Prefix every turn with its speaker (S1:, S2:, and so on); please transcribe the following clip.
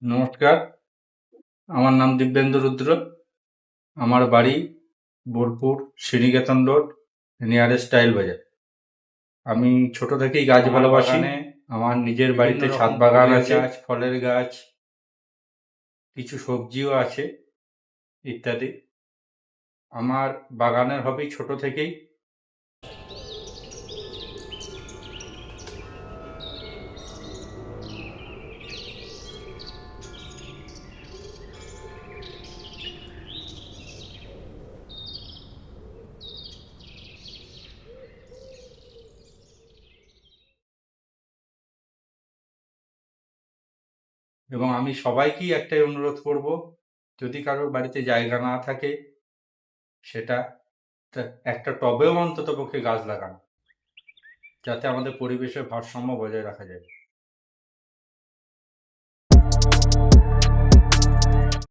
S1: নমস্কার, আমার নাম দিব্যেন্দু রুদ্র। আমার বাড়ি Bolpur Sriniketan road, nearest tile বাজার। আমি ছোট থেকেই গাছ ভালোবাসি। আমার নিজের বাড়িতে ছাদ বাগান আছে, ফলের গাছ, কিছু সবজিও আছে ইত্যাদি। আমার বাগানের হবি ছোট থেকেই। এবং আমি সবাইকেই একটাই অনুরোধ করব, যদি কারোর বাড়িতে জায়গা না থাকে সেটা একটা টবেও অন্ততপক্ষে গাছ লাগান, যাতে আমাদের পরিবেশের ভারসাম্য বজায় রাখা যায়।